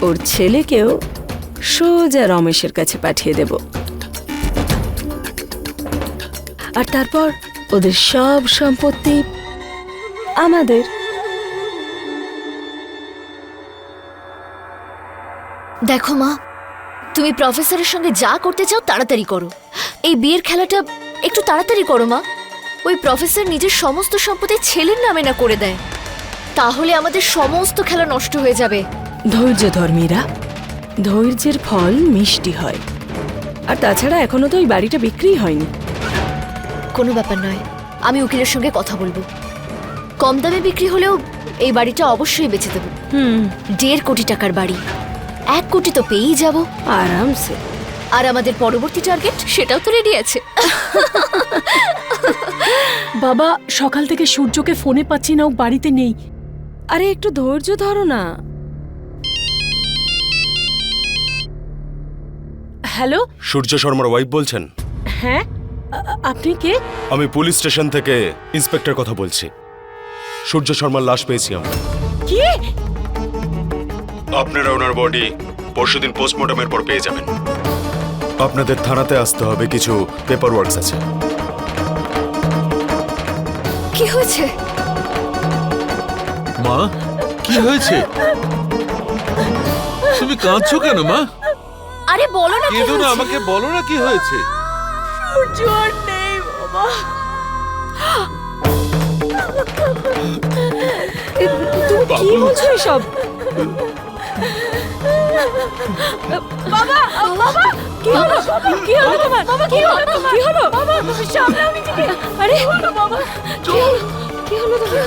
ওর ছেলেকেও সোজা রমেশের কাছে পাঠিয়ে দেব, আর তারপর ওদের সব সম্পত্তি আমাদের। দেখো মা, তুমি প্রফেসরের সঙ্গে যা করতে চাও তাড়াতাড়ি করো। এই বিয়ের খেলাটা একটু তাড়াতাড়ি করো মা। ওই প্রফেসর নিজের সমস্ত সম্পত্তি ছেলের নামে না করে দেয়, তাহলে আমাদের সমস্ত খেলা নষ্ট হয়ে যাবে। ধৈর্য ধর মীরা, ধৈর্যের ফল মিষ্টি হয়। আর তাছাড়া এখনো তো ওই বাড়িটা বিক্রি হয়নি। কোনো ব্যাপার নয়, আমি উকিলের সঙ্গে কথা বলবো। কম দামে বিক্রি হলেও এই বাড়িটা অবশ্যই বেচে দেবো। 1.5 কোটি টাকার বাড়ি, 1 কোটি তো পেয়েই যাব আরামসে। আর আমাদের পরবর্তী টার্গেট সেটাও তো রেডি আছে। বাবা, সকাল থেকে সূর্যকে ফোনে পাচ্ছি না, ও বাড়িতে নেই। আরে একটু ধৈর্য ধরো না। হ্যালো, সূর্য শর্মার ওয়াইফ বলছেন? হ্যাঁ, আপনি কে? আমি পুলিশ স্টেশন থেকে ইন্সপেক্টর কথা বলছি। সূর্য শর্মার লাশ পেয়েছি আমরা। কি? আপনারা ওনার বডি পরশুদিন পোস্টমর্টমের পর পেয়ে যাবেন। আপনাদের থানাতে আসতে হবে, কিছু পেপার ওয়ার্কস আছে। কি হয়েছে মা? কি হয়েছে? তুমি কাঁদছো কেন মা? আরে বলো না কি কেঁদো না, হয়েছে? আমাকে বলো না কি হয়েছে। সূর্য আর নেই বাবা। তুমি কি বলছো এসব? বাবা, বাবা, কি হলো? কি হলো তোমার? বাবা, কি হলো তোমার? কি হলো? বাবা, সামলাও নিজেকে। আরে বাবা, কি হলো? কি হলো তোমার?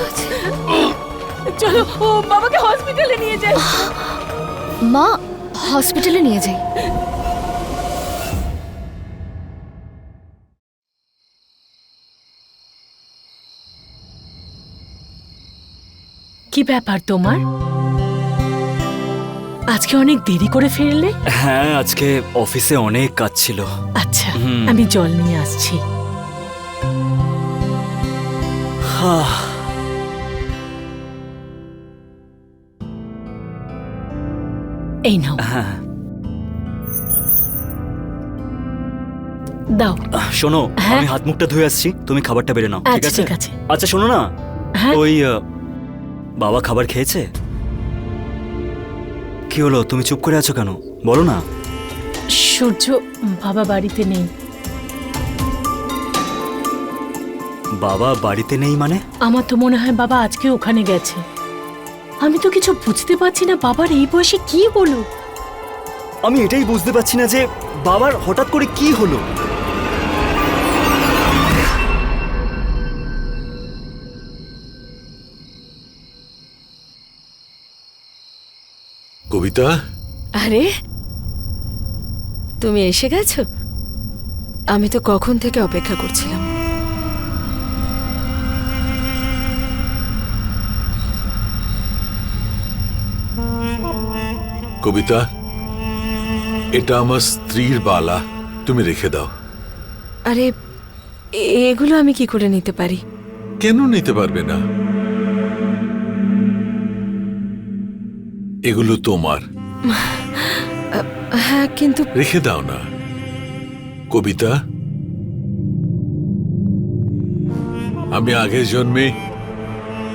চলো, ও বাবাকে হসপিটালে নিয়ে যাই। মা, হসপিটালে নিয়ে যাই। কি ব্যাপার তোমার? আজকে অনেক দেরি করে ফিরলে? হ্যাঁ, আজকে অফিসে অনেক কাজ ছিল। আচ্ছা, আমি জল নিয়ে আসছি। এই নাও, হ্যাঁ, দাও। শোনো, হ্যাঁ? আমি হাত মুখটা ধুয়ে আসছি, তুমি খাবারটা বেড়ে নাও, ঠিক আচ্ছা, আছে? ঠিক আছে। আচ্ছা শোনো না, হ্যাঁ? ওই বাবা খাবার খেয়েছে? কি হলো, তুমি চুপ করে আছো কেন? বলো না। সূর্য, বাবা বাড়িতে নেই। বাবা বাড়িতে নেই মানে? আমার তো মনে হয় বাবা আজকে ওখানে গেছে। আমি তো কিছু বুঝতে পারছি না, বাবার এই বয়সে কি হলো। আমি এটাই বুঝতে পারছি না যে বাবার হঠাৎ করে কি হলো। কবিতা, আরে তুমি এসে গেছো? আমি তো কখন থেকে অপেক্ষা করছিলাম। কবিতা, এটা আমার স্ত্রীর বালা, তুমি রেখে দাও। আরে এগুলো আমি কি করে নিতে পারি? কেন নিতে পারবে না? এগুলো তোমার। হ্যাঁ, কিন্তু রেখে দাও না কবিতা। আমি আগের জন্মে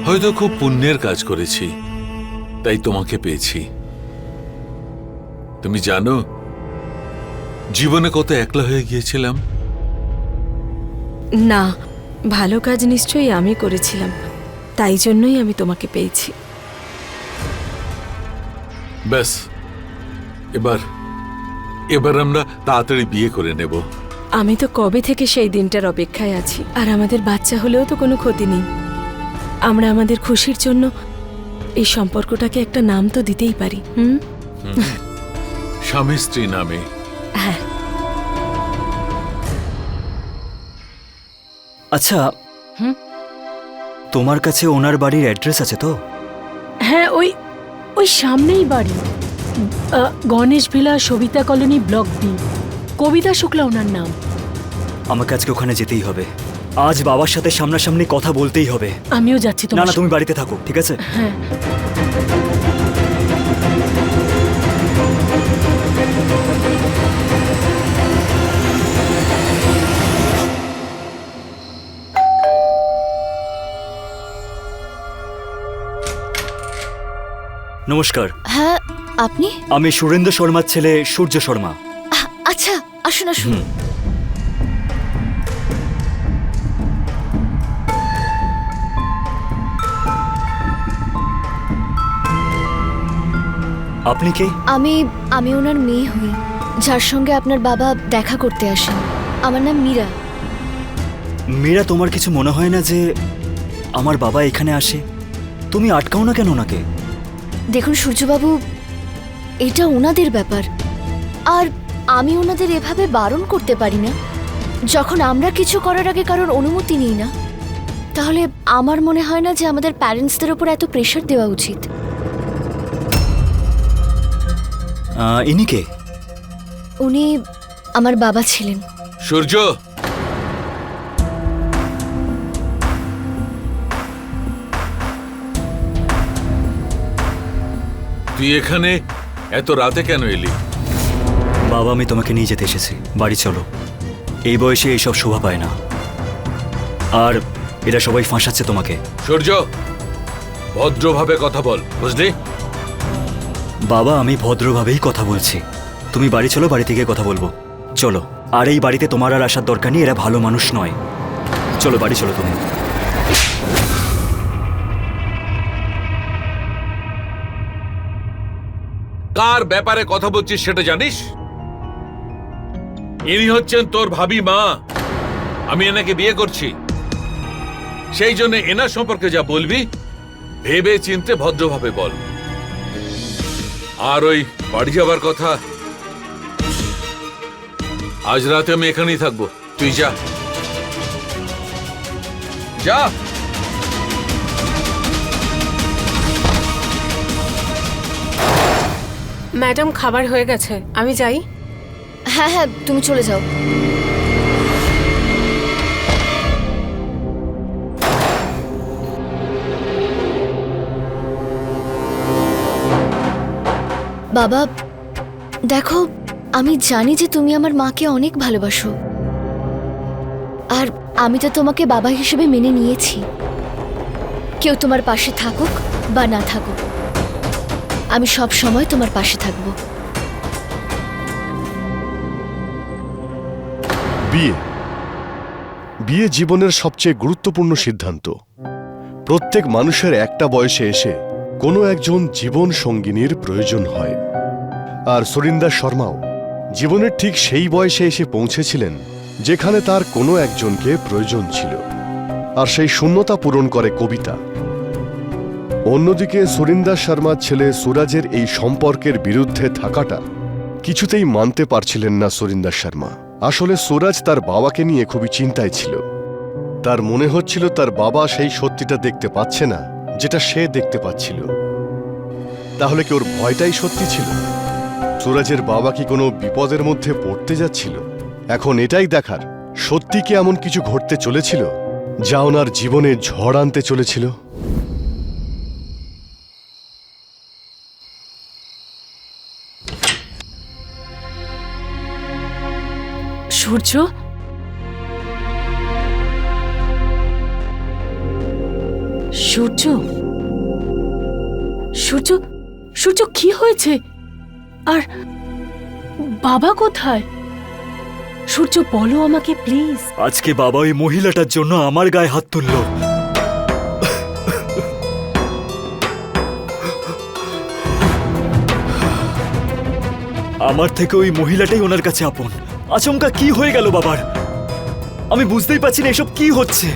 হয়তো খুব পুণ্যের কাজ করেছি, তাই তোমাকে পেয়েছি। তুমি জানো জীবনে কত একলা হয়ে গিয়েছিলাম। না, ভালো কাজ নিশ্চয়ই আমি করেছিলাম, তাই জন্যই আমি তোমাকে পেয়েছি। ব্যাস, এবার এবার আমরা তাড়াতাড়ি বিয়ে করে নেব। আমি তো কবে থেকে সেই দিনটার অপেক্ষায় আছি। আর আমাদের বাচ্চা হলেও তো কোনো ক্ষতি নেই। আমরা আমাদের খুশির জন্য এই সম্পর্কটাকে একটা নাম তো দিতেই পারি। স্বামী স্ত্রী নামে। হ্যাঁ। আচ্ছা, তোমার কাছে ওনার বাড়ির অ্যাড্রেস আছে তো? হ্যাঁ, ওই ওই সামনেই বাড়ি, Ganesh villa, Savita colony, block B. Kavita Shukla ওনার নাম। আমাকে আজকে ওখানে যেতেই হবে। আজ বাবার সাথে সামনাসামনি কথা বলতেই হবে। আমিও যাচ্ছি না তোমার না, সাথে। তুমি বাড়িতে থাকো, ঠিক আছে? হ্যাঁ। নমস্কার, হ্যাঁ, আপনি? আমি সুরেন্দ্র শর্মার ছেলে সূর্য শর্মা। আচ্ছা, আসুন আসুন। আপনি কে? আমি আমি ওনার মেয়ে হই, যার সঙ্গে আপনার বাবা দেখা করতে আসেন। আমার নাম মীরা। মীরা, তোমার কিছু মনে হয় না যে আমার বাবা এখানে আসে? তুমি আটকাও না কেন ওনাকে? দেখুন সূর্যবাবু, এটা ওনাদের ব্যাপার, আর আমি ওনাদের এভাবে বারণ করতে পারি না। যখন আমরা কিছু করার আগে কারোর অনুমতি নিই না, তাহলে আমার মনে হয় না যে আমাদের প্যারেন্টসদের উপর এত প্রেশার দেওয়া উচিত। ইনি কে? উনি আমার বাবা ছিলেন। সূর্য, তুই এখানে এত রাতে কেন এলি? বাবা, আমি তোমাকে নিয়ে যেতে এসেছি। বাড়ি চলো। এই বয়সে এইসব শোভা পায় না, আর এরা সবাই ফাঁসাচ্ছে তোমাকে। সূর্য, ভদ্রভাবে কথা বল, বুঝলি? বাবা, আমি ভদ্রভাবেই কথা বলছি। তুমি বাড়ি চলো, বাড়ি থেকে কথা বলবো। চলো। আর এই বাড়িতে তোমার আর আসার দরকার নেই, এরা ভালো মানুষ নয়। চলো, বাড়ি চলো তুমি। কার ব্যাপারে কথা বলছিস সেটা জানিস? ইনি হচ্ছেন তোর ভাবি মা। আমি এনাকে বিয়ে করছি, সেই জন্য এনার সম্পর্কে যা বলবি ভেবে চিনতে ভদ্রভাবে বল। আর ওই বাড়ি যাবার কথা, আজ রাতে আমি এখানেই থাকবো, তুই যা যা। ম্যাডাম, খাবার হয়ে গেছে, আমি যাই। হ্যাঁ হ্যাঁ, তুমি চলে যাও। বাবা, দেখো, আমি জানি যে তুমি আমার মাকে অনেক ভালোবাসো, আর আমি তো তোমাকে বাবা হিসেবে মেনে নিয়েছি। কেউ তোমার পাশে থাকুক বা না থাকুক, আমি সব সময় তোমার পাশে থাকবো। বিয়ে জীবনের সবচেয়ে গুরুত্বপূর্ণ সিদ্ধান্ত। প্রত্যেক মানুষের একটা বয়সে এসে কোনো একজন জীবন সঙ্গিনীর প্রয়োজন হয়, আর সুরিন্দর শর্মাও জীবনের ঠিক সেই বয়সে এসে পৌঁছেছিলেন যেখানে তার কোনো একজনকে প্রয়োজন ছিল, আর সেই শূন্যতা পূরণ করে কবিতা। অন্যদিকে সুরিন্দর শর্মার ছেলে সুরাজের এই সম্পর্কের বিরুদ্ধে থাকাটা কিছুতেই মানতে পারছিলেন না সুরিন্দর শর্মা। আসলে সুরাজ তার বাবাকে নিয়ে খুবই চিন্তায় ছিল। তার মনে হচ্ছিল তার বাবা সেই সত্যিটা দেখতে পাচ্ছে না যেটা সে দেখতে পাচ্ছিল। তাহলে কি ওর ভয়টাই সত্যি ছিল? সুরাজের বাবা কি কোনো বিপদের মধ্যে পড়তে যাচ্ছিল? এখন এটাই দেখার, সত্যি কি এমন কিছু ঘটতে চলেছিল যা ওনার জীবনে ঝড় আনতে চলেছিল। সূর্য, সূর্য, সূর্য, সূর্য, কি হয়েছে? আর বাবা কোথায়? সূর্য, বলো আমাকে প্লিজ। আজকে বাবা ওই মহিলাটার জন্য আমার গায়ে হাত তুলল। আমার থেকে ওই মহিলাটাই ওনার কাছে আপন। আচমকা কি হয়ে গেল বাবার? আমি বুঝতেই পারছি না এসব কি হচ্ছে।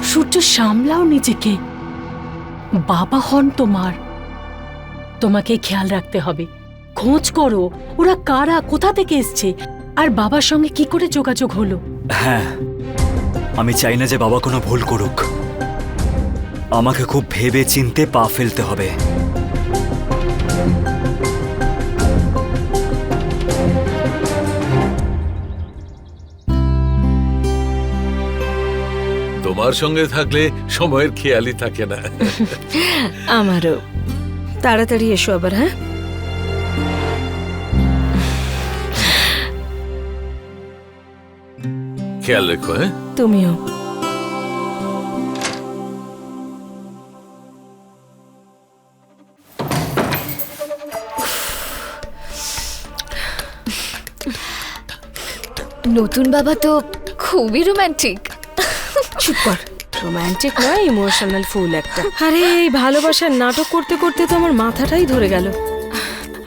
সূর্য, সামলাও নিজেকে। বাবা হন তোমার, তোমাকে খেয়াল রাখতে হবে। খোঁজ করো ওরা কারা, কোথা থেকে এসছে, আর বাবার সঙ্গে কি করে যোগাযোগ হলো। হ্যাঁ, আমি চাই না যে বাবা কোনো ভুল করুক। আমাকে খুব ভেবে চিনতে পা ফেলতে হবে। তোমার সঙ্গে থাকলে সময়ের খেয়ালই থাকে না। আমারও। তাড়াতাড়ি এসো আবার। হ্যাঁ, খেয়াল রেখো। হ্যাঁ, তুমিও। নতুন বাবা তো খুবই রোমান্টিক। চুপ কর, রোমান্টিক নয়, ইমোশনাল ফুল একটা। আরে এই ভালোবাসার নাটক করতে করতে তো আমার মাথাটাই ধরে গেল।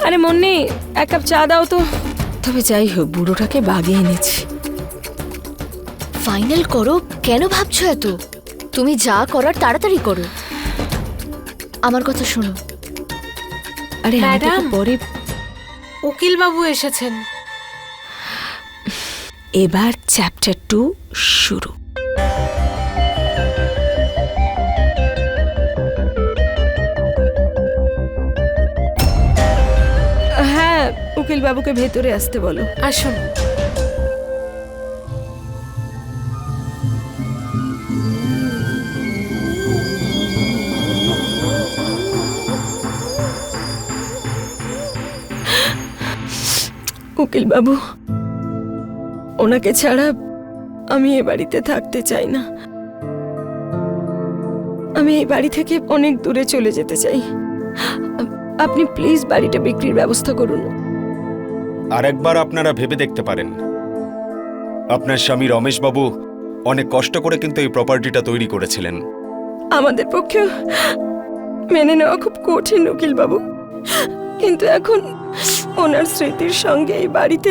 আরে মন্নি, এক কাপ চা দাও তো। তবে যাই হোক, বুড়োটাকে বাগিয়ে এনেছি। ফাইনাল করো, কেন ভাবছো এত? তুমি যা করার তাড়াতাড়ি করো। আমার কথা শোনো। আরে ম্যাডাম। পরে উকিল বাবু এসেছেন। এবার চ্যাপ্টার 2 শুরু। হ্যাঁ, উকিল বাবুকে ভেতরে আসতে বলো। আসুন। উকিল বাবু, ওনাকে ছাড়া আমি এ বাড়িতে থাকতে চাই না। আমি এই বাড়ি থেকে অনেক দূরে চলে যেতে চাই। আপনি প্লিজ বাড়িটা বিক্রির ব্যবস্থা করুন। আরেকবার আপনারা ভেবে দেখতে পারেন। আপনার স্বামী রমেশবাবু অনেক কষ্ট করে কিন্তু এই প্রপার্টিটা তৈরি করেছিলেন। আমাদের পক্ষে মেনে নেওয়া খুব কঠিন উকিল বাবু, কিন্তু এখন ওনার স্মৃতির সঙ্গে এই বাড়িতে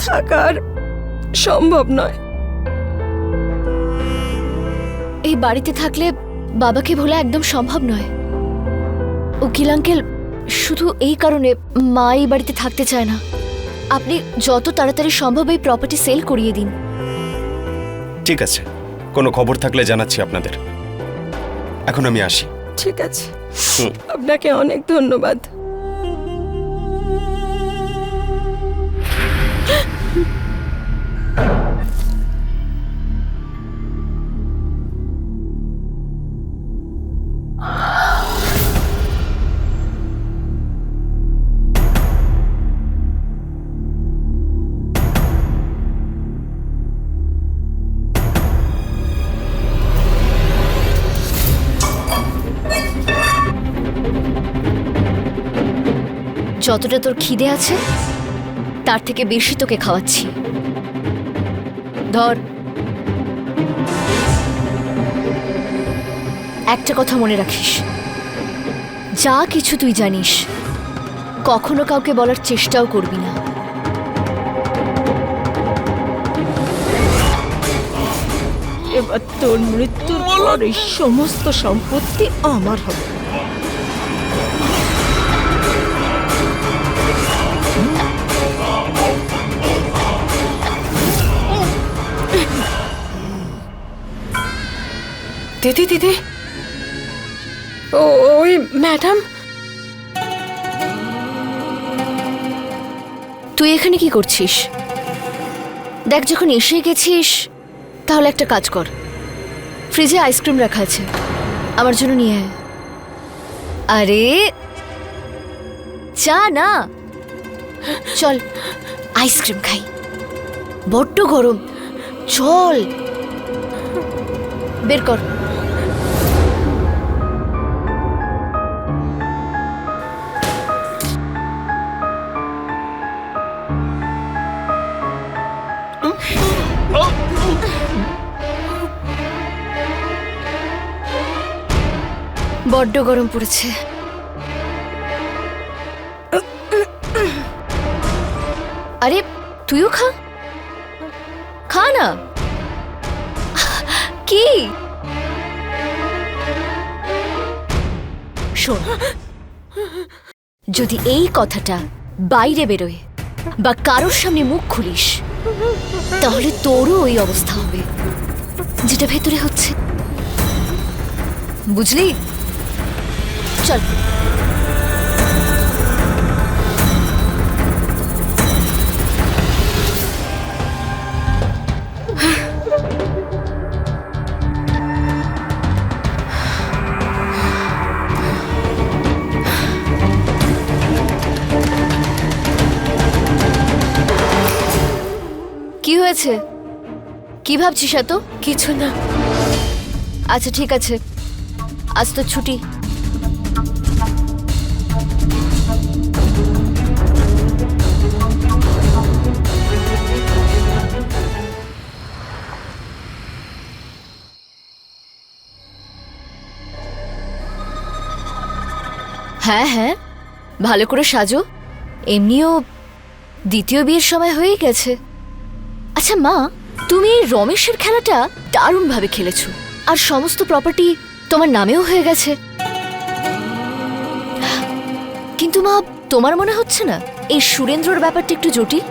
থাকার সম্ভব নয়। এই বাড়িতে থাকলে বাবাকে ভোলা একদম সম্ভব নয়। উকিল আঙ্কেল, শুধু এই কারণে মা এই বাড়িতে থাকতে চায় না। আপনি যত তাড়াতাড়ি সম্ভব এই প্রপার্টি সেল করিয়ে দিন। ঠিক আছে, কোনো খবর থাকলে জানাচ্ছি আপনাদের। এখন আমি আসি। ঠিক আছে, আপনাকে অনেক ধন্যবাদ। যতটা তোর খিদে আছে তার থেকে বেশি তোকে খাওয়াচ্ছি। ধর। একটা কথা মনে রাখিস, যা কিছু তুই জানিস কখনো কাউকে বলার চেষ্টাও করবি না। এবার তোর মৃত্যুর পর এই সমস্ত সম্পত্তি আমার হবে। দিদি দিদি, ওই ম্যাডাম। তুই এখানে কি করছিস? দেখ, যখন এসে গেছিস তাহলে একটা কাজ কর, ফ্রিজে আইসক্রিম রাখা আছে, আমার জন্য নিয়ে আয়। আরে চা না, চল আইসক্রিম খাই, বড্ড গরম। চল, বের কর। বড্ড গরম পড়েছে। আরে তুইও খা, খা না। কি শোন, যদি এই কথাটা বাইরে বেরোয় বা কারোর সামনে মুখ খুলিস তাহলে তোরও ওই অবস্থা হবে যেটা ভেতরে হচ্ছে, বুঝলি? চল। কি হয়েছে? কি ভাবছিস এত? কিছু না। আচ্ছা ঠিক আছে, আজ তো ছুটি। হ্যাঁ হ্যাঁ, ভালো করে সাজো। এমনিও দ্বিতীয় বিয়ের সময় হয়ে গেছে। আচ্ছা মা, তুমি এই রমেশের খেলাটা দারুণভাবে খেলেছো, আর সমস্ত প্রপার্টি তোমার নামেও হয়ে গেছে। কিন্তু মা, তোমার মনে হচ্ছে না এই সুরেন্দ্রর ব্যাপারটা একটু জটিল?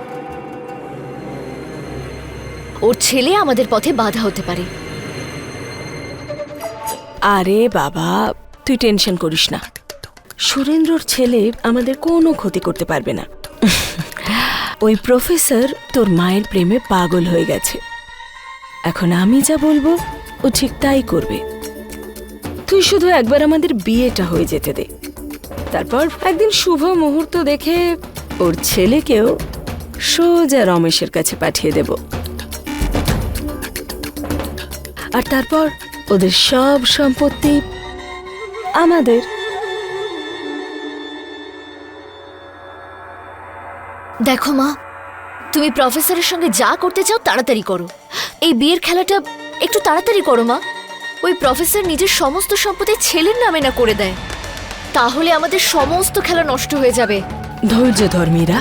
ওর ছেলে আমাদের পথে বাধা হতে পারে। আরে বাবা, তুই টেনশন করিস না। সুরেন্দ্রর ছেলে আমাদের কোনো ক্ষতি করতে পারবে না। ওই প্রফেসর তোর মায়ের প্রেমে পাগল হয়ে গেছে। এখন আমি যা বলবো ও ঠিক তাই করবে। তুই শুধু একবার আমাদের বিয়েটা হয়ে যেতে দে, তারপর একদিন শুভ মুহূর্ত দেখে ওর ছেলেকেও সোজা রমেশের কাছে পাঠিয়ে দেব, আর তারপর ওদের সব সম্পত্তি আমাদের। দেখো মা, তুমি প্রফেসরের সঙ্গে যা করতে চাও তাড়াতাড়ি করো। এই বিয়ের খেলাটা একটু তাড়াতাড়ি করো মা। ওই প্রফেসর নিজের সমস্ত সম্পত্তি ছেলের নামে না করে দেয়, তাহলে আমাদের সমস্ত খেলা নষ্ট হয়ে যাবে। ধৈর্য ধর মীরা,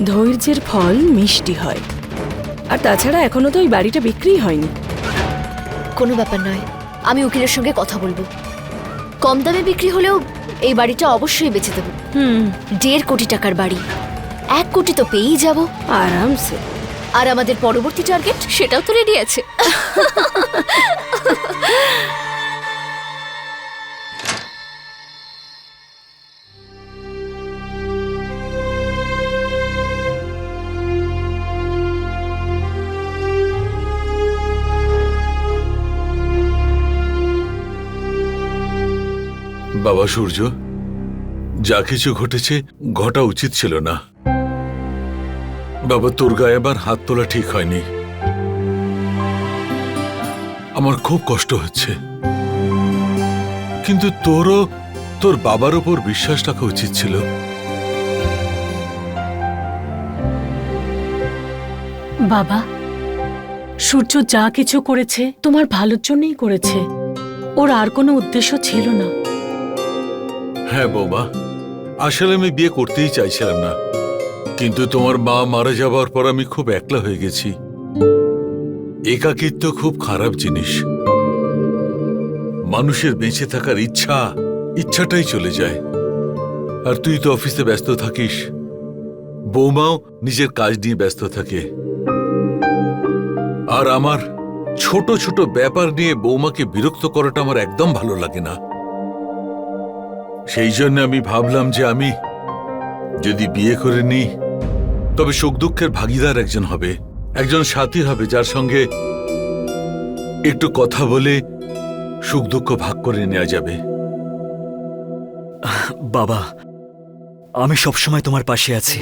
ধৈর্যের ফল মিষ্টি হয়। আর তাছাড়া এখনো তো ওই বাড়িটা বিক্রি হয়নি। কোনো ব্যাপার নয়, আমি উকিলের সঙ্গে কথা বলবো। কম দামে বিক্রি হলেও এই বাড়িটা অবশ্যই বেচে দেবো। 1.5 কোটি টাকার বাড়ি, 1 কোটি তো পেয়েই যাব আরামসে। আর আমাদের পরবর্তী টার্গেট সেটাও তো রেডি আছে। বাবা সূর্য, যা কিছু ঘটেছে ঘটা উচিত ছিল না। বাবা, তোর গায়ে আবার হাত তোলা ঠিক হয়নি। আমার খুব কষ্ট হচ্ছে, কিন্তু তোরও তোর বাবার উপর বিশ্বাস রাখা উচিত ছিল। বাবা, সূর্য যা কিছু করেছে তোমার ভালোর জন্যই করেছে, ওর আর কোনো উদ্দেশ্য ছিল না। হ্যাঁ বৌমা, আসলে আমি বিয়ে করতেই চাইছিলাম না, কিন্তু তোমার মা মারা যাবার পর আমি খুব একলা হয়ে গেছি। একাকিত্ব খুব খারাপ জিনিস। মানুষের বেঁচে থাকার ইচ্ছাটাই চলে যায়। আর তুই তো অফিসে ব্যস্ত থাকিস, বৌমাও নিজের কাজ নিয়ে ব্যস্ত থাকে। আর আমার ছোট ছোট ব্যাপার নিয়ে বৌমাকে বিরক্ত করাটা আমার একদম ভালো লাগে না। সেই জন্য আমি ভাবলাম যে আমি যদি বিয়ে করে নিই তবে সুখ দুঃখের ভাগিদার একজন হবে, একজন সাথী হবে, যার সঙ্গে একটু কথা বলে সুখ দুঃখ ভাগ করে নেওয়া যাবে। বাবা, আমি সবসময় তোমার পাশে আছি।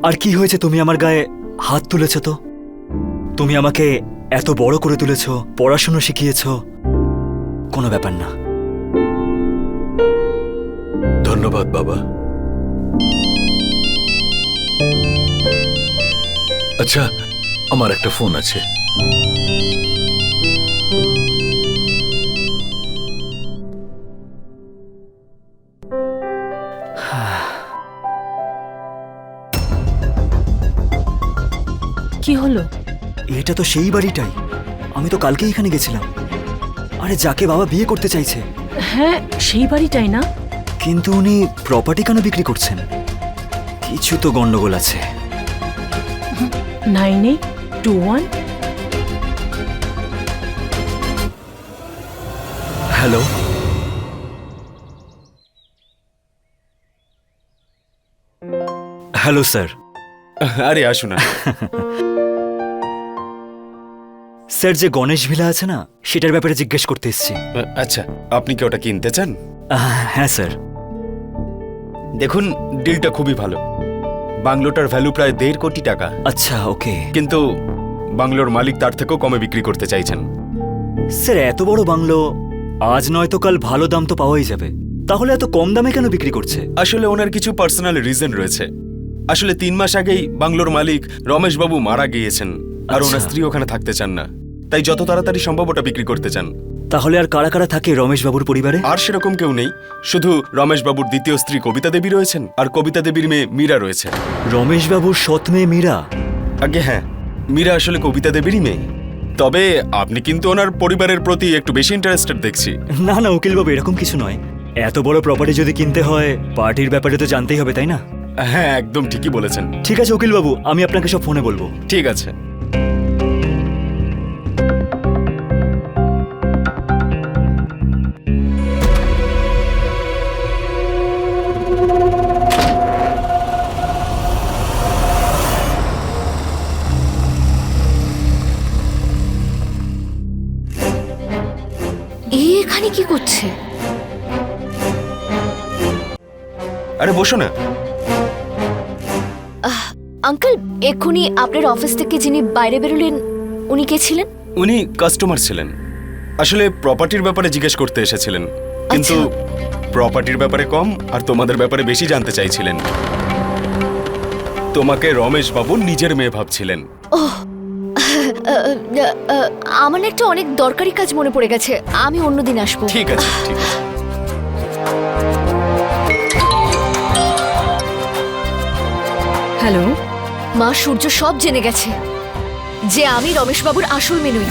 আর কি হয়েছে তুমি আমার গায়ে হাত তুলেছ? তো তুমি আমাকে এত বড় করে তুলেছ, পড়াশোনা শিখিয়েছ, কোনো ব্যাপার না। ধন্যবাদ বাবা। আচ্ছা, আমার একটা ফোন আছে। কি হলো? এটা তো সেই বাড়িটাই, আমি তো কালকে এখানে গেছিলাম। আরে যাকে বাবা বিয়ে করতে চাইছে। হ্যাঁ, সেই বাড়িটাই না? কিন্তু উনি প্রপার্টি কেন বিক্রি করছেন? কিছু তো গন্ডগোল আছে। 9821। Hello, hello sir. আরে আসুন না। স্যার, যে গণেশ ভিলা আছে না, সেটার ব্যাপারে জিজ্ঞেস করতে এসেছি। আচ্ছা, আপনি কি ওটা কিনতে চান? হ্যাঁ স্যার। দেখুন, ডিলটা খুবই ভালো। বাংলোটার ভ্যালু প্রায় 1.5 কোটি টাকা। আচ্ছা, ওকে। কিন্তু বাংলোর মালিক তার থেকেও কমে বিক্রি করতে চাইছেন। স্যার, এত বড় বাংলো, আজ নয়তো কাল ভালো দাম তো পাওয়াই যাবে, তাহলে এত কম দামে কেন বিক্রি করছে? আসলে ওনার কিছু পার্সোনাল রিজন রয়েছে। আসলে 3 মাস আগেই বাংলোর মালিক রমেশ বাবু মারা গিয়েছেন, আর ওনার স্ত্রী ওখানে থাকতে চান না, তাই যত তাড়াতাড়ি সম্ভব ওটা বিক্রি করতে চান। তাহলে আর কারা কারা থাকে রমেশ বাবুর পরিবারে? আর সেরকম কেউ নেই, শুধু রমেশ বাবুর দ্বিতীয় স্ত্রী কবিতা দেবী রয়েছেন আর কবিতা দেবীর মেয়ে মীরা রয়েছে। রমেশ বাবুর সৎ মেয়ে মীরা? আগে হ্যাঁ, মীরা আসলে কবিতা দেবীরই মেয়ে। তবে আপনি কিন্তু ওনার পরিবারের প্রতি একটু বেশি ইন্টারেস্টেড দেখছি। না না উকিল বাবু, এরকম কিছু নয়। এত বড় প্রপার্টি যদি কিনতে হয় পার্টির ব্যাপারে তো জানতেই হবে, তাই না? হ্যাঁ, একদম ঠিকই বলেছেন। ঠিক আছে উকিল বাবু, আমি আপনাকে সব ফোনে বলবো। ঠিক আছে। এখানে কি করছে? আরে বসো না। আঙ্কেল, এক্ষুনি আপনার অফিস থেকে যিনি বাইরে বেরোলেন উনি কে ছিলেন? উনি কাস্টমার ছিলেন, আসলে প্রপার্টির ব্যাপারে জিজ্ঞেস করতে এসেছিলেন, কিন্তু প্রপার্টির ব্যাপারে কম আর তোমাদের ব্যাপারে বেশি জানতে চাইছিলেন। তোমাকে রমেশ বাবু নিজের মেয়ে ভাবছিলেন। আমার না একটা অনেক দরকারি কাজ মনে পড়ে গেছে, আমি অন্যদিন আসবো। ঠিক আছে, ঠিক আছে। হ্যালো মা, সূর্য সব জেনে গেছে যে আমি রমেশ বাবুর আসল মেয়ে নই।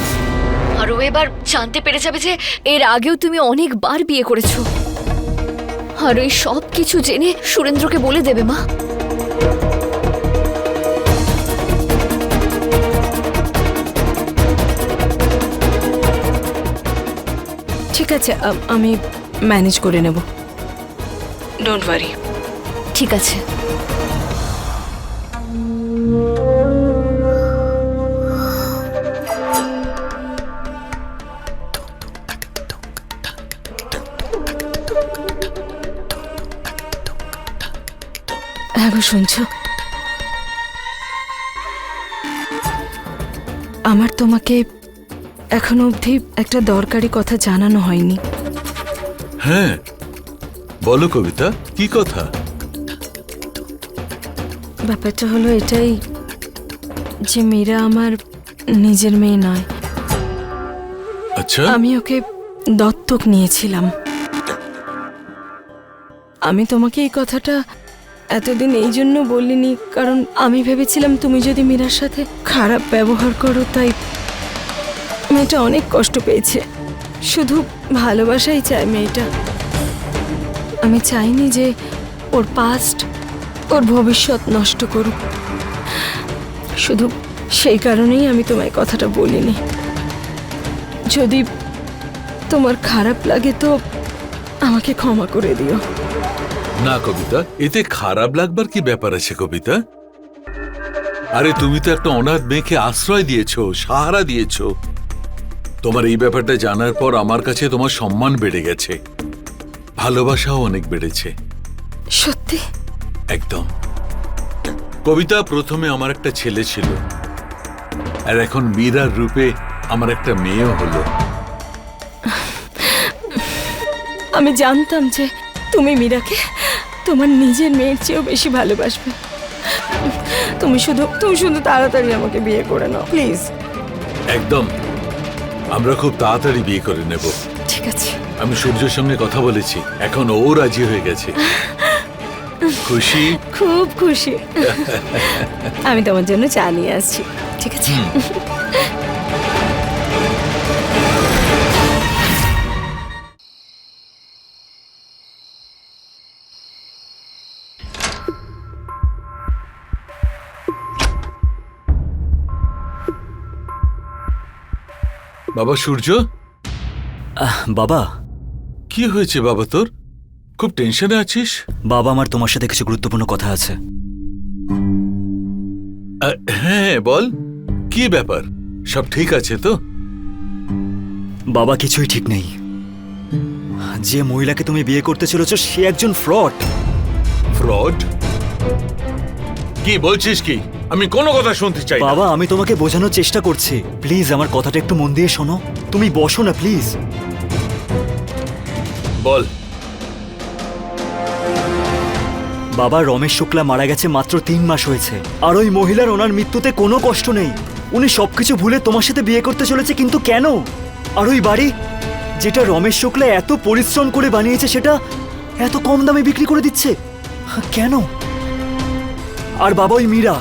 আর ও এবার জানতে পেরে যাবে যে এর আগেও তুমি অনেকবার বিয়ে করেছো। আর ওই সব কিছু জেনে সুরেন্দ্রকে বলে দেবে মা। ঠিক আছে, আমি ম্যানেজ করে নেব, ডোন্ট ওয়ারি। ঠিক আছে। হ্যাঁ গো, শুনছো? আমার তোমাকে এখনো অবধি একটা দরকারি কথা জানানো হয়নি। হ্যাঁ বলো কবিতা, কি কথা? ব্যাপারটা হলো এটাই যে মীরা আমার নিজের মেয়ে নয়। আচ্ছা, আমি ওকে দত্তক নিয়েছিলাম। আমি তোমাকে এই কথাটা এতদিন এই জন্য বলিনি কারণ আমি ভেবেছিলাম তুমি যদি মীরার সাথে খারাপ ব্যবহার করো, তাই মেয়েটা অনেক কষ্ট পেয়েছে। শুধু ভালোবাসাই চায় মেয়েটা। আমি চাইনি যে ওর পাস্ট, ওর ভবিষ্যৎ নষ্ট করুক। শুধু সেই কারণেই আমি তোমায় কথাটা বলিনি। যদি তোমার খারাপ লাগে তো আমাকে ক্ষমা করে দিও। না কবিতা, এতে খারাপ লাগবার কি ব্যাপার আছে কবিতা? আরে তুমি তো একটা অনাথ মেয়েকে আশ্রয় দিয়েছো, সাহারা দিয়েছো। তোমার এই ব্যাপারটা জানার পর আমার কাছে তোমার সম্মান বেড়ে গেছে, ভালোবাসাও অনেক বেড়েছে। সত্যি? একদম। কবিতা, প্রথমে আমার একটা ছেলে ছিল আর এখন মীরার রূপে আমার একটা মেয়েও হলো। আমি জানতাম যে তুমি মীরাকে তোমার নিজের মেয়ের চেয়েও বেশি ভালোবাসবে। তুমি শুধু তাড়াতাড়ি আমাকে বিয়ে করে নাও প্লিজ। একদম, আমরা খুব তাড়াতাড়ি বিয়ে করে নেব। ঠিক আছে। আমি সূর্যের সঙ্গে কথা বলেছি, এখন ও রাজি হয়ে গেছে। খুশি? খুব খুশি। আমি তোমার জন্য চা নিয়ে আসছি, ঠিক আছে? বাবা সূর্য। বাবা। কি হয়েছে বাবা তোর? খুব টেনশনে আছিস? বাবা, আমার তোমার সাথে কিছু গুরুত্বপূর্ণ কথা আছে। হ্যাঁ বল, কি ব্যাপার? সব ঠিক আছে তো? বাবা, কিছুই ঠিক নেই। যে মহিলাকে তুমি বিয়ে করতে চলেছো সে একজন ফ্রড। ফ্রড? কি বলছিস কি? আমি কোনো কথা শুনতে চাই না। বাবা, আমি তোমাকে বোঝানোর চেষ্টা করছি, প্লিজ আমার কথাটা একটু মন দিয়ে শোনো। তুমি বসো না প্লিজ। বল। বাবা, রমেশ শুক্লা মারা গেছে মাত্র 3 মাস হয়েছে, আর ওই মহিলার ওনার মৃত্যুতে কোনো কষ্ট নেই। উনি সবকিছু ভুলে তোমার সাথে বিয়ে করতে চলেছে, কিন্তু কেন? আর ওই বাড়ি, যেটা রমেশ শুক্লা এত পরিশ্রম করে বানিয়েছে সেটা এত কম দামে বিক্রি করে দিচ্ছে? কেন? আর বাবা, ওই মীরা,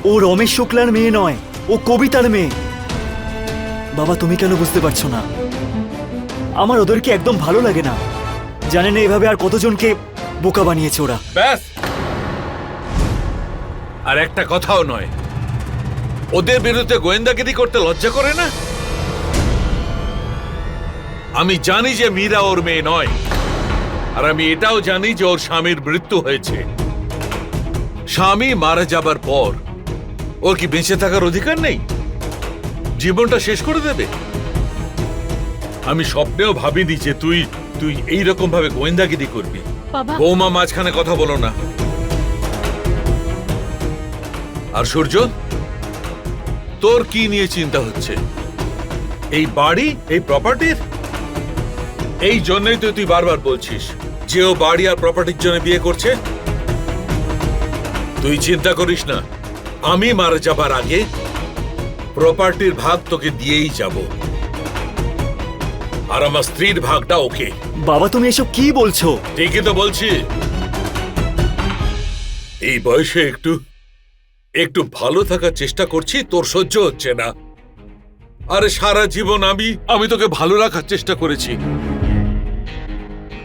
ও রমেশ শুক্লার মেয়ে নয়, ও কবিতার মেয়ে। বাবা, তুমি কেন বুঝতে পারছো না? আমার ওদেরকে একদম ভালো লাগে না। জানে না এভাবে আর কতজনকে বোকা বানিয়েছে ওরা। ব্যাস, আর একটা কথাও নয়। ওদের বিরুদ্ধে গোয়েন্দাগিরি করতে লজ্জা করে না? আমি জানি যে মীরা ওর মেয়ে নয়, আর আমি এটাও জানি যে ওর স্বামীর মৃত্যু হয়েছে। স্বামী মারা যাবার পর ওর কি বেঁচে থাকার অধিকার নেই? জীবনটা শেষ করে দেবে? আমি স্বপ্নেও ভাবিনি যে তুই এইরকম ভাবে গোয়েন্দাগিরি করবি। বাবা, বৌমা, মাঝখানে কথা বলো না। আর সূর্য, তোর কি নিয়ে চিন্তা হচ্ছে? এই বাড়ি, এই প্রপার্টির? এই জন্যই তো তুই বারবার বলছিস যে ও বাড়ি আর প্রপার্টির জন্য বিয়ে করছে। তুই চিন্তা করিস না, আমি মারা যাবার আগে প্রপার্টির ভাগ তোকে দিয়েই যাব, আর আমার স্ত্রীর ভাগটা ওকে। বাবা, তুমি এসব কি বলছো? ঠিকই তো বলছি। এই বয়সে একটু ভালো থাকার চেষ্টা করছি, তোর সহ্য হচ্ছে না। আরে সারা জীবন আমি তোকে ভালো রাখার চেষ্টা করেছি,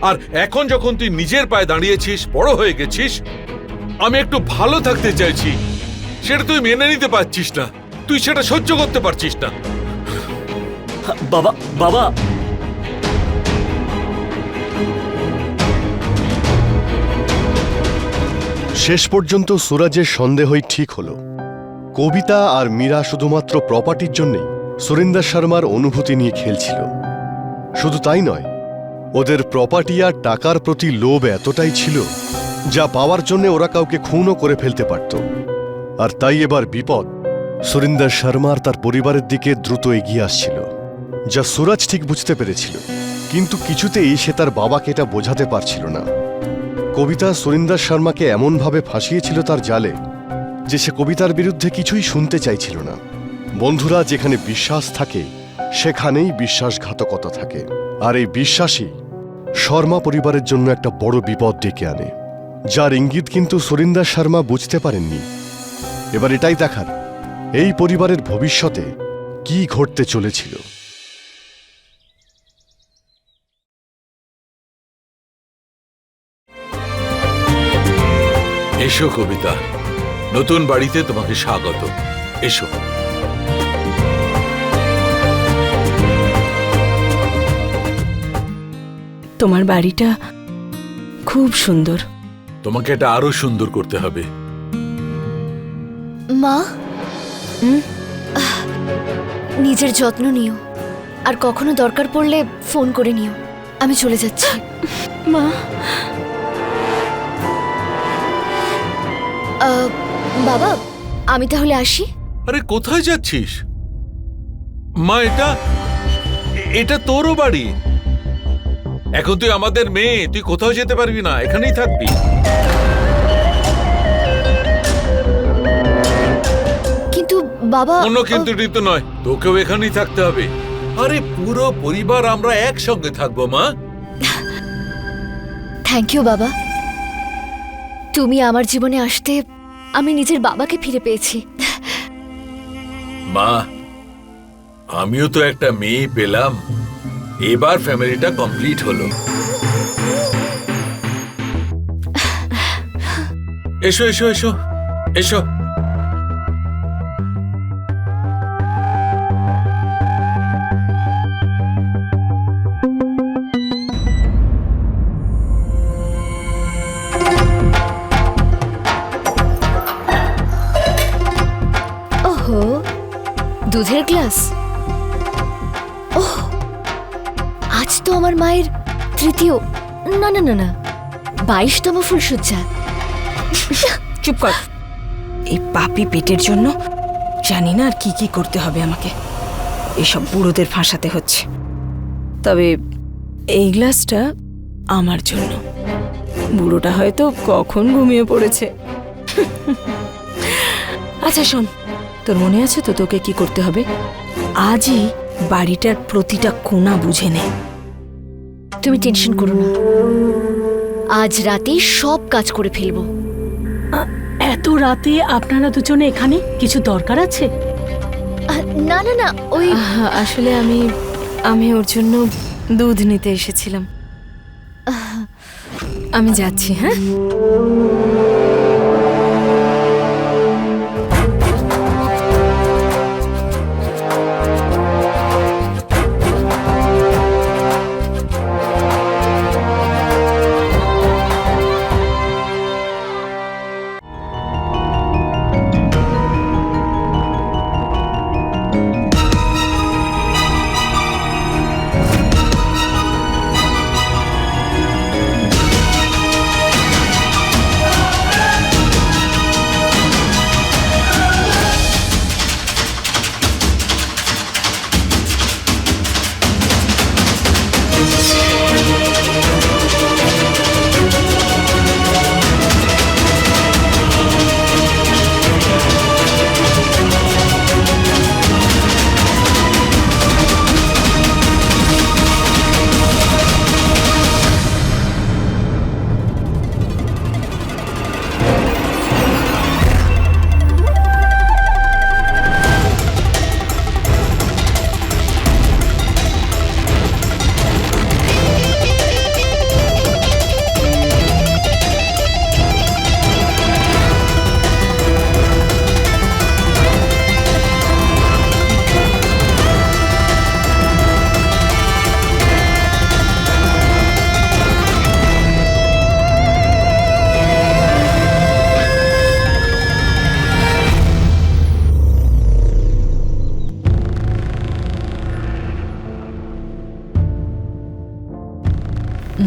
আর এখন যখন তুই নিজের পায়ে দাঁড়িয়েছিস, বড় হয়ে গেছিস, আমি একটু ভালো থাকতে চাইছি, সেটা তুই মেনে নিতে পারছিস না। তুই সেটা সহ্য করতে পারছিস না। বাবা, বাবা, শেষ পর্যন্ত সুরাজের সন্দেহই ঠিক হলো। কবিতা আর মীরা শুধুমাত্র প্রপার্টির জন্যই সুরিন্দর শর্মার অনুভূতি নিয়ে খেলছিল। শুধু তাই নয়, ওদের প্রপার্টি আর টাকার প্রতি লোভ এতটাই ছিল যা পাওয়ার জন্য ওরা কাউকে খুনও করে ফেলতে পারত। আর তাই এবার বিপদ সুরিন্দর শর্মার তার পরিবারের দিকে দ্রুত এগিয়ে আসছিল, যা সুরাজ ঠিক বুঝতে পেরেছিল, কিন্তু কিছুতেই সে তার বাবাকে এটা বোঝাতে পারছিল না। কবিতা সুরিন্দর শর্মাকে এমনভাবে ফাঁসিয়েছিল তার জালে যে সে কবিতার বিরুদ্ধে কিছুই শুনতে চাইছিল না। বন্ধুরা, যেখানে বিশ্বাস থাকে সেখানেই বিশ্বাসঘাতকতা থাকে, আর এই বিশ্বাসই শর্মা পরিবারের জন্য একটা বড় বিপদ ডেকে আনে, যার ইঙ্গিত কিন্তু সুরিন্দর শর্মা বুঝতে পারেননি। এবার এটাই দেখার এই পরিবারের ভবিষ্যতে কি ঘটতে চলেছিল। এসো কবিতা, নতুন বাড়িতে তোমাকে স্বাগত। এসো। তোমার বাড়িটা খুব সুন্দর। তোমাকে এটা আরো সুন্দর করতে হবে। মা, নিজের যত্ন নিও, আর কখনো দরকার পড়লে ফোন করে নিও। আমি চলে যাচ্ছি। মা, বাবা, আমি তাহলে আসি। আরে কোথায় যাচ্ছিস মা? এটা তোরও বাড়ি। এখন তুই আমাদের মেয়ে, তুই কোথাও যেতে পারবি না, এখানেই থাকবি। কিন্তু বাবা, কোনো কিন্তু ঋতু নয়, তোকেও এখানেই থাকতে হবে। আরে পুরো পরিবার আমরা একসঙ্গে থাকবো মা। থ্যাংক ইউ বাবা। তুমি আমার জীবনে আসতে আমি নিজের বাবাকে ফিরে পেয়েছি। মা, আমিও তো একটা মেয়ে পেলাম। এবার ফ্যামিলিটা কমপ্লিট হলো। এসো এসো এসো এসো। ওহো, দুধের গ্লাস। ওহ, আজ তো আমার মায়ের তৃতীয়, না না না না, 22তম ফুলসজ্জা। চুপ কর। এই পাপি পেটের জন্য জানি না আর কি কি করতে হবে আমাকে। এসব বুড়োদের ফাঁসাতে হচ্ছে। তবে এই গ্লাসটা আমার জন্য। বুড়োটা হয়তো কখন ঘুমিয়ে পড়েছে। আচ্ছা শোন, তোর মনে আছে তো তোকে কি করতে হবে? আজই বাড়িটার প্রতিটা কোণা বুঝে নে। তুমি টেনশন করো না, আজ রাতেই সব কাজ করে ফেলবো। এত রাতে আপনারা দুজনে এখানে কিছু দরকার আছে? না না না, ওই আসলে আমি ওর জন্য দুধ নিতে এসেছিলাম। আমি যাচ্ছি, হ্যাঁ?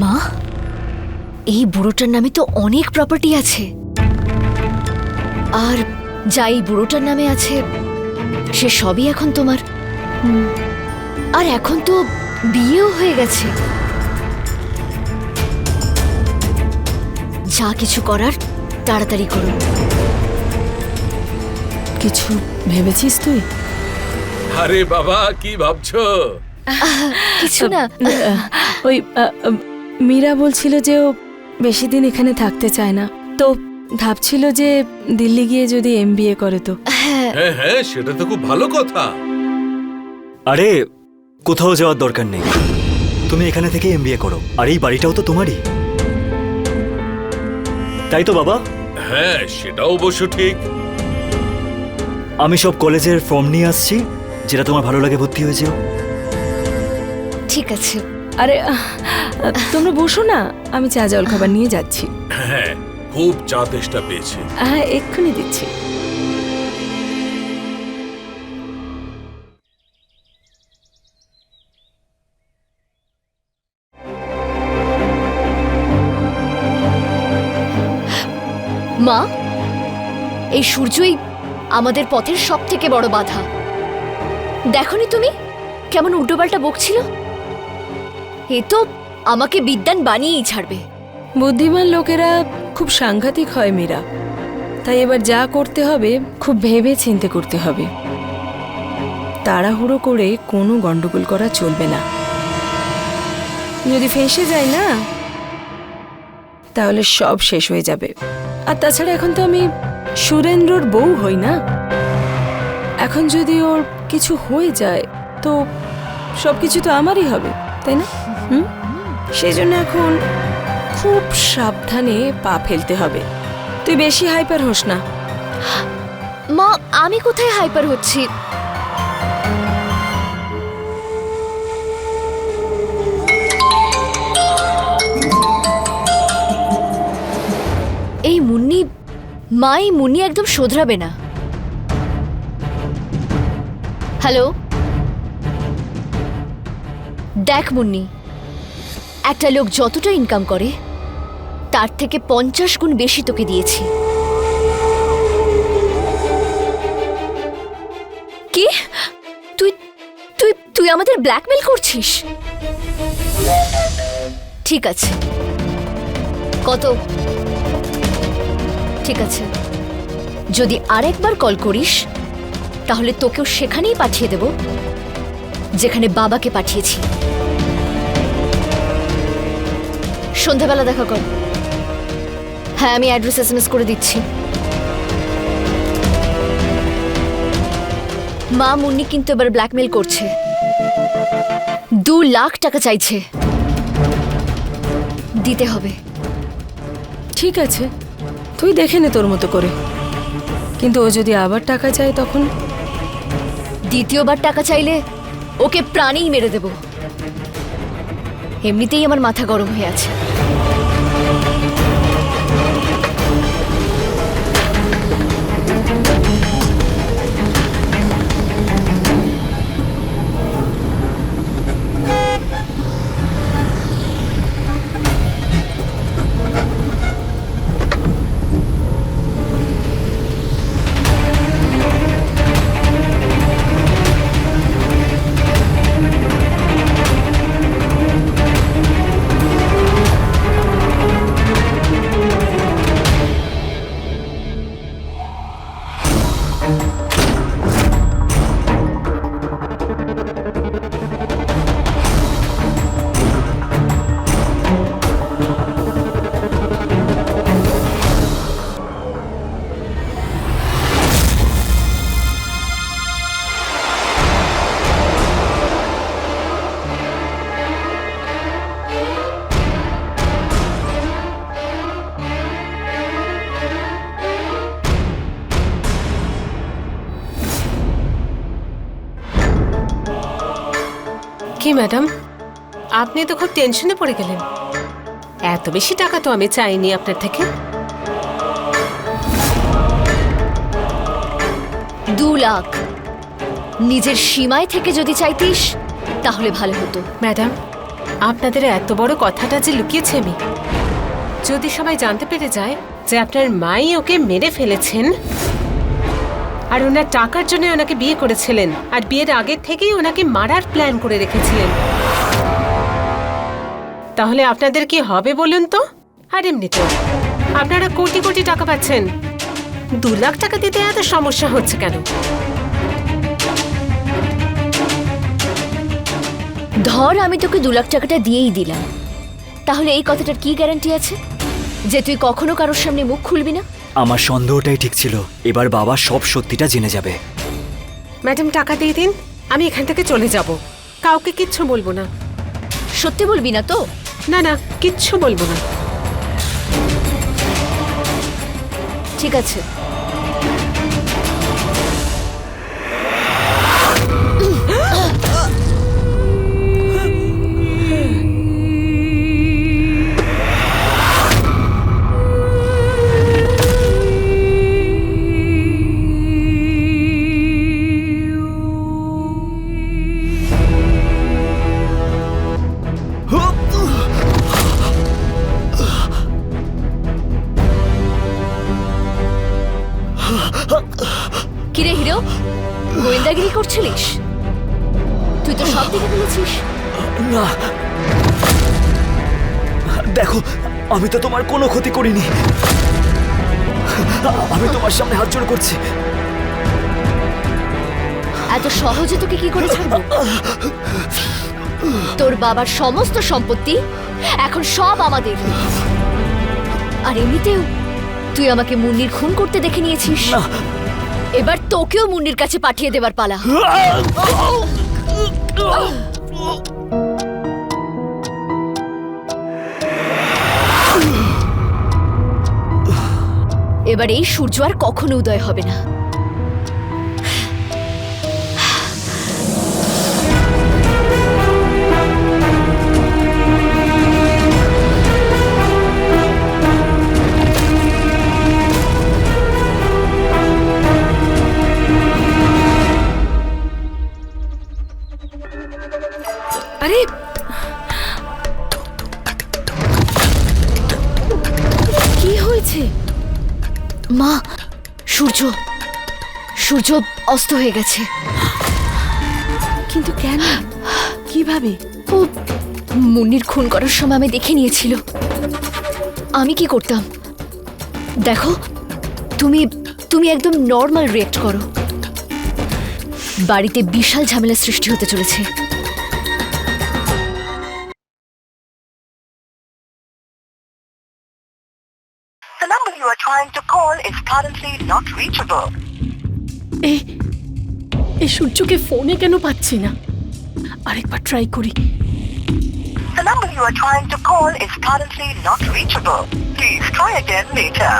মা, এই বুড়োটার নামে তো অনেক প্রপার্টি আছে, আর যা এই বুড়োটার নামে আছে সে সবই এখন তোমার। আর এখন তো বিয়েও হয়ে গেছে। যা কিছু করার তাড়াতাড়ি করো। কিছু ভেবেছিস তুই? আরে বাবা, কি ভাবছো? কিছু না। ওই মীরা বলছিল যে ও বেশি দিন এখানে থাকতে চায় না, তো ভাবছিল যে দিল্লি গিয়ে যদি MBA করে তো। হ্যাঁ, হ্যাঁ হ্যাঁ, সেটা তো খুব ভালো কথা। আরে কোথাও যাওয়ার দরকার নেই, তুমি এখানে থেকে MBA করো, আর এই বাড়িটাও তো তোমারই, তাই তো বাবা? হ্যাঁ, সেটাও অবশ্য ঠিক। আমি সব কলেজের ফর্ম নিয়ে আসছি, যেটা তোমার ভালো লাগে ভর্তি হয়ে যেও। ঠিক আছে। আরে তোমরা বসো না, আমি চা জল খাবার নিয়ে যাচ্ছি। হ্যাঁ, খুব চা তেষ্টা পেয়েছে। হ্যাঁ, এক্ষুনি দিচ্ছি। মা, এই সূর্যই আমাদের পথের সব থেকে বড় বাধা। দেখনি তুমি কেমন উল্টোপাল্টা বকছিল? এ তো আমাকে বিদ্বান বানিয়েই ছাড়বে। বুদ্ধিমান লোকেরা খুব সাংঘাতিক হয় মীরা, তাই এবার যা করতে হবে খুব ভেবে চিন্তে করতে হবে। তাড়াহুড়ো করে কোনো গন্ডগোল করা চলবে না। যদি ফেঁসে যায় না, তাহলে সব শেষ হয়ে যাবে। আর তাছাড়া এখন তো আমি সুরেন্দ্রর বউ হই না, এখন যদি ওর কিছু হয়ে যায় তো সবকিছু তো আমারই হবে, তাই না? সেই জন্য এখন খুব সাবধানে পা ফেলতে হবে। তুই বেশি হাইপার হোস না। মা, আমি কোথায় হাইপার হচ্ছি? এই মুন্নি, মা, এই মুন্নি একদম শোধরাবে না। হ্যালো, দেখ মুন্নি, একটা লোক যতটা ইনকাম করে তার থেকে 50 গুণ বেশি তোকে দিয়েছি। কি? তুই তুই তুই আমাদের ব্ল্যাকমেল করছিস? ঠিক আছে, কত? ঠিক আছে, যদি আরেকবার কল করিস তাহলে তোকেও সেখানেই পাঠিয়ে দেব যেখানে বাবাকে পাঠিয়েছি। সন্ধ্যাবেলা দেখা কর। হ্যাঁ, আমি অ্যাড্রেস SMS করে দিচ্ছি। মা, মুন্নি কিন্তু এবার ব্ল্যাকমেল করছে। 2 লাখ টাকা চাইছে, দিতে হবে। ঠিক আছে, তুই দেখে নে তোর মতো করে, কিন্তু ও যদি আবার টাকা চায় তখন? দ্বিতীয়বার টাকা চাইলে ওকে প্রাণেই মেরে দেব। এমনিতেই আমার মাথা গরম হয়ে আছে। কি ম্যাডাম, আপনি তো খুব টেনশনে পড়ে গেলেন। এত বেশি টাকা তো আমি চাইনি আপনার থেকে। 2 লাখ নিজের সীমায় থেকে যদি চাইতিস তাহলে ভালো হতো। ম্যাডাম, আপনাদের এত বড় কথাটা যে লুকিয়েছি আমি, যদি সবাই জানতে পেরে যায় যে আপনার মাই ওকে মেরে ফেলেছেন আর ওনার টাকার জন্য ওনাকে বিয়ে করেছিলেন, আর বিয়ের আগে থেকেই ওনাকে মারার প্ল্যান করে রেখেছিলেন, তাহলে আপনাদের কি হবে বলুন তো? আর এমনিতেও আপনারা কোটি কোটি টাকা পাচ্ছেন, 2 লাখ টাকা দিতে এত সমস্যা হচ্ছে কেন? ধর আমি তোকে 2 লাখ টাকাটা দিয়েই দিলাম, তাহলে এই কথাটার কি গ্যারান্টি আছে যে তুই কখনো কারোর সামনে মুখ খুলবি না? আমার সন্দেহটাই ঠিক ছিল, এবার বাবা সব সত্যিটা জেনে যাবে। ম্যাডাম, টাকা দিয়ে দিন, আমি এখান থেকে চলে যাব, কাউকে কিচ্ছু বলবো না। সত্যি বলবি না তো? না না, কিচ্ছু বলবো না। ঠিক আছে। কিরে হিরো, গোয়েন্দাগিরি করছিলিস? তুই তো সব দেখে ফেলেছিস। না, দেখো, আমি তো তোমার কোনো ক্ষতি করিনি। আমি তোমার সামনে হাত জোড় করছি। এত সহজে তোকে কি করে ছাড়বো? তোর বাবার সমস্ত সম্পত্তি এখন সব আমাদের। আর এমনিতেও তুই আমাকে মুন্নির খুন করতে দেখে নিয়েছিস, এবার তোকেও মুন্নির কাছে পাঠিয়ে দেবার পালা। এবার এই সূর্য আর কখনো উদয় হবে না। আরে কি হয়েছে? মা, সূর্য সূর্য অস্ত হয়ে গেছে। কিন্তু কেন, কিভাবে? ও মুন্নির খুন করার সময় আমি দেখে নিয়েছিল। আমি কি করতাম দেখো, তুমি তুমি একদম নর্মাল রিয়েক্ট করো। বাড়িতে বিশাল ঝামেলা সৃষ্টি হতে চলেছে। number you are trying to call is currently not reachable. এই সূর্যকে ফোনে কেন পাচ্ছি না? আরেকবার ট্রাই করি। The number you are trying to call is currently not reachable. Please try again later.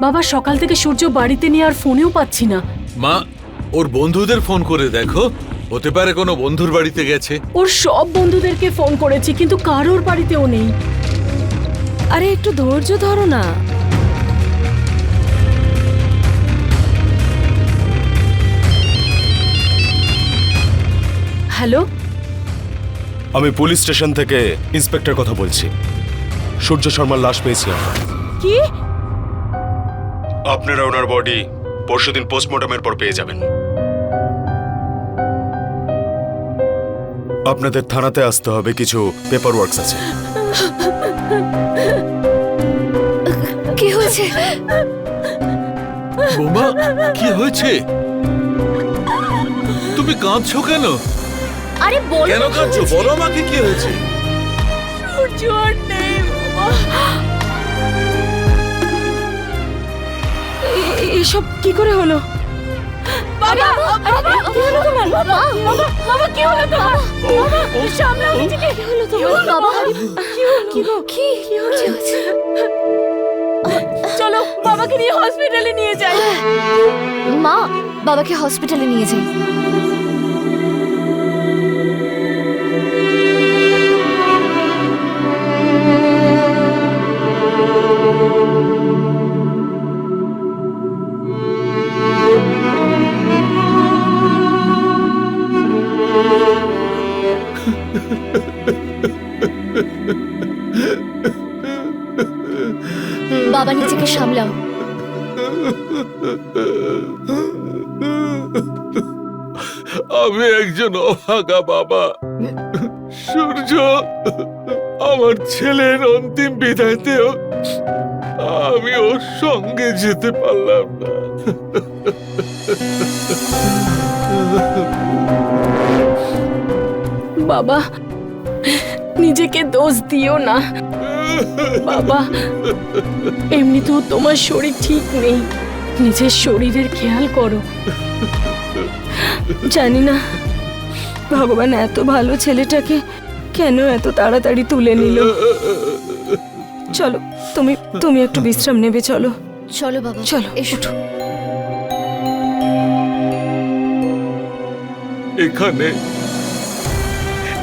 বাবা সকাল থেকে সূর্য বাড়িতে নিয়ে আর ফোনেও পাচ্ছি না। মা, ওর বন্ধুদের ফোন করে দেখো, হতে পারে কোনো বন্ধুর বাড়িতে গেছে। ওর সব বন্ধুদেরকে ফোন করেছি কিন্তু কারোর বাড়িতেও নেই। আরে একটু ধৈর্য ধরো না। হ্যালো, আমি পুলিশ স্টেশন থেকে ইন্সপেক্টর কথা বলছি। সূর্য শর্মার লাশ পেয়েছি আমরা। কি? আপনারা ওনার বডি পরশুদিন পোস্টমর্টমের পর পেয়ে যাবেন। আপনাদের থানাতে আসতে হবে, কিছু পেপার ওয়ার্কস আছে। কি হয়েছে? বোমা, কি হয়েছে? তুমি কাঁদছো কেন? আরে বলো কেন না কি কাঁদছো? হয়েছে? বলো আমাকে কি হয়েছে। সূর্য আর নেই বাবা। এসব কি করে হলো? বাবা, কি হলো তোমার? বাবা, কি হলো তোমার? বাবা, সামলাও নিজেকে। কি হলো তোমার? বাবা, কি হয়েছে? চলো বাবাকে নিয়ে হসপিটালে নিয়ে যাই। মা, বাবাকে হসপিটালে নিয়ে যাই। বাবা, নিজেকে সামলাও। আমি একজন অভাগা বাবা। সূর্য আমার ছেলের অন্তিম বিদায়তেও আমি ওর সঙ্গে যেতে পারলাম না। বাবা, নিজেকে দোষ দিও না বাবা। এমনিতেও তোমার শরীর ঠিক নেই, নিজের শরীরের খেয়াল করো। জানি না ভগবান এত ভালো ছেলেটাকে কেন এত তাড়াতাড়ি তুলে নিল। চলো, তুমি একটু বিশ্রাম নেবে। চলো চলো বাবা, চলো, এসো।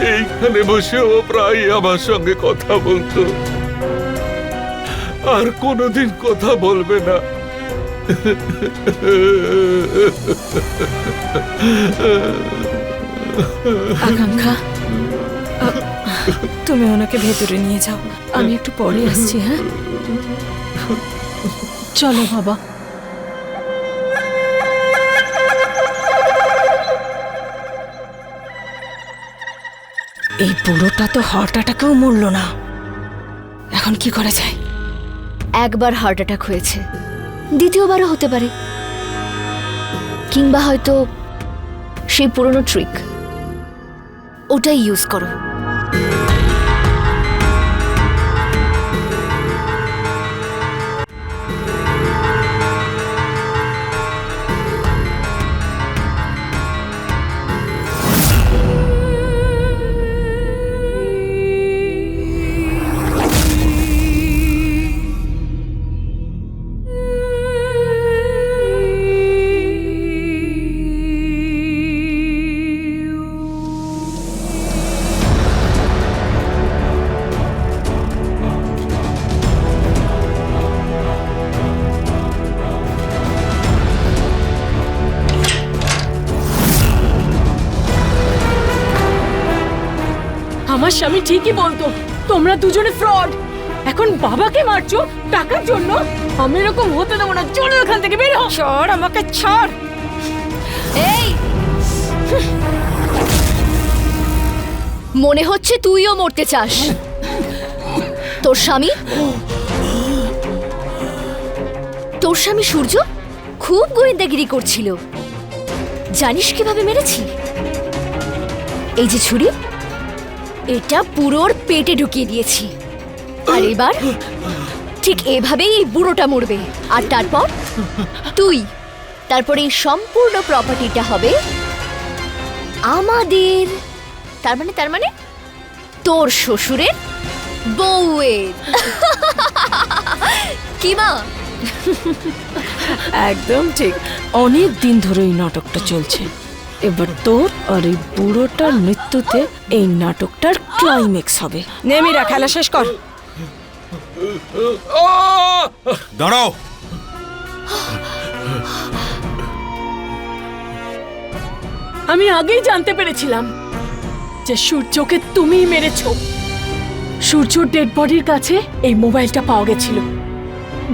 এইখানে বসে ও প্রায় আমার সঙ্গে কথা বলতো, আর কোনোদিন কথা বলবে না। আকাঙ্ক্ষা, তুমি ওনাকে ভেতরে নিয়ে যাও, আমি একটু পরে আসছি। হ্যাঁ, চলো বাবা। এই বুড়োটা তো হার্ট অ্যাটাকেও মরল না, এখন কি করা যায়? একবার হার্ট অ্যাটাক হয়েছে, দ্বিতীয়বারও হতে পারে, কিংবা হয়তো সেই পুরনো ট্রিক, ওটাই ইউজ করো। আমার স্বামী ঠিকই বলতো, তোমরা দুজনে ফ্রড। এখন বাবাকে মারছো টাকার জন্য। আমি এরকম হতে দেবো না। চলো এখান থেকে বের হও। ছাড় আমাকে, ছাড়। এই, মনে হচ্ছে তুইও মরতে চাস। তোর স্বামী সূর্য খুব গোয়েন্দাগিরি করছিল। জানিস কিভাবে মেরেছি? এই যে ছুরি, এটা পুরোর পেটে ঢুকিয়ে দিয়েছি। আর এবার ঠিক এভাবেই এই বুড়োটা মরবে। আর তারপর তুই, তারপরে এই সম্পূর্ণ প্রপার্টিটা হবে আমাদের। তার মানে তোর শ্বশুরের বউয়ের। কি মা? একদম ঠিক। অনেক দিন ধরে এই নাটকটা চলছে। এবার তোর আর এই বুড়োটার মৃত্যুতে এই নাটকটার ক্লাইম্যাক্স হবে। নেমিরা, খেলা শেষ কর। দাঁড়াও। আমি আগেই জানতে পেরেছিলাম যে সূর্যকে তুমিই মেরেছো। সূর্যর ডেড বডির কাছে এই মোবাইলটা পাওয়া গেছিল,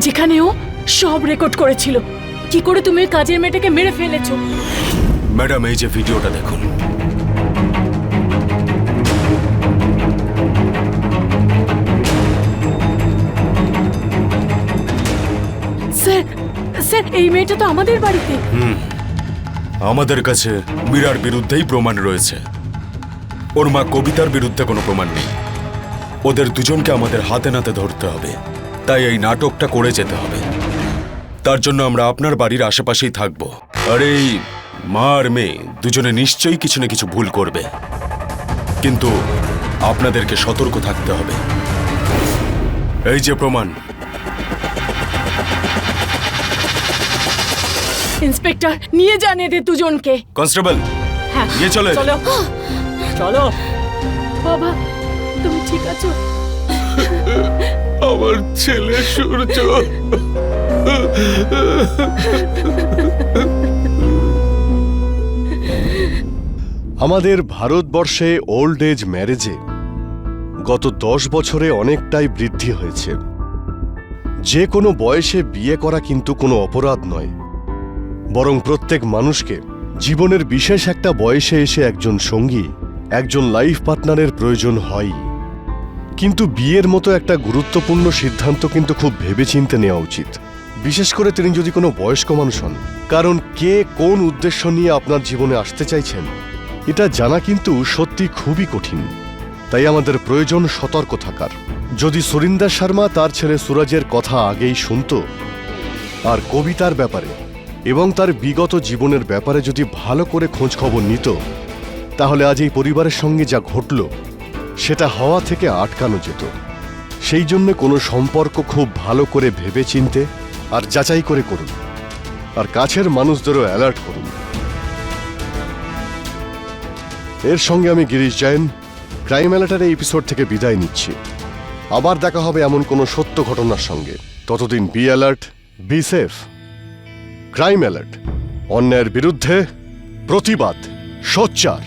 যেখানে ও সব রেকর্ড করেছিল। কি করে তুমি ওই কাজের মেয়েটাকে মেরে ফেলেছো? ম্যাডাম, এই যে ভিডিওটা দেখুন। স্যার, স্যার, এই মেয়েটা তো আমাদের বাড়িতে। আমাদের কাছে মীরার বিরুদ্ধেই প্রমাণ রয়েছে। ওর মা কবিতার বিরুদ্ধে কোনো প্রমাণ নেই। ওদের দুজনকে আমাদের হাতে নাতে ধরতে হবে, তাই এই নাটকটা করে যেতে হবে। তার জন্য আমরা আপনার বাড়ির আশেপাশেই থাকবো। আর এই মা আর মেয়ে দুজনে নিশ্চয়ই কিছু না কিছু ভুল করবে, কিন্তু আপনাদেরকে সতর্ক থাকতে হবে। এই যে প্রমাণ। ইন্সপেক্টর, নিয়ে যান এদের দুজনকে। কনস্টেবল, হ্যাঁ, নিয়ে চলে। চলো চলো। বাবা, তুমি ঠিক আছো? আমার ছেলে সূর্য। আমাদের ভারতবর্ষে ওল্ড এজ ম্যারেজে গত 10 বছরে অনেকটাই বৃদ্ধি হয়েছে। যে কোনো বয়সে বিয়ে করা কিন্তু কোনো অপরাধ নয়, বরং প্রত্যেক মানুষকে জীবনের বিশেষ একটা বয়সে এসে একজন সঙ্গী, একজন লাইফ পার্টনারের প্রয়োজন হয়। কিন্তু বিয়ের মতো একটা গুরুত্বপূর্ণ সিদ্ধান্ত কিন্তু খুব ভেবেচিন্তে নেওয়া উচিত, বিশেষ করে তিনি যদি কোনো বয়স্ক মানুষ হন। কারণ কে কোন উদ্দেশ্য নিয়ে আপনার জীবনে আসতে চাইছেন এটা জানা কিন্তু সত্যি খুবই কঠিন। তাই আমাদের প্রয়োজন সতর্ক থাকার। যদি সুরিন্দর শর্মা তার ছেলে সুরজের কথা আগেই শুনত আর কবিতার ব্যাপারে এবং তার বিগত জীবনের ব্যাপারে যদি ভালো করে খোঁজ খবর নিত, তাহলে আজ এই পরিবারের সঙ্গে যা ঘটল সেটা হওয়া থেকে আটকানো যেত। সেই জন্য কোনো সম্পর্ক খুব ভালো করে ভেবেচিন্তে আর যাচাই করে করুন, আর কাছের মানুষদেরও অ্যালার্ট করুন। এর সঙ্গে আমি গিরিশ জৈন ক্রাইম অ্যালার্টের এই এপিসোড থেকে বিদায় নিচ্ছি। আবার দেখা হবে এমন কোনো সত্য ঘটনার সঙ্গে। ততদিন be alert, be safe. Crime alert, অন্যায়ের বিরুদ্ধে প্রতিবাদ, সোচ্চার।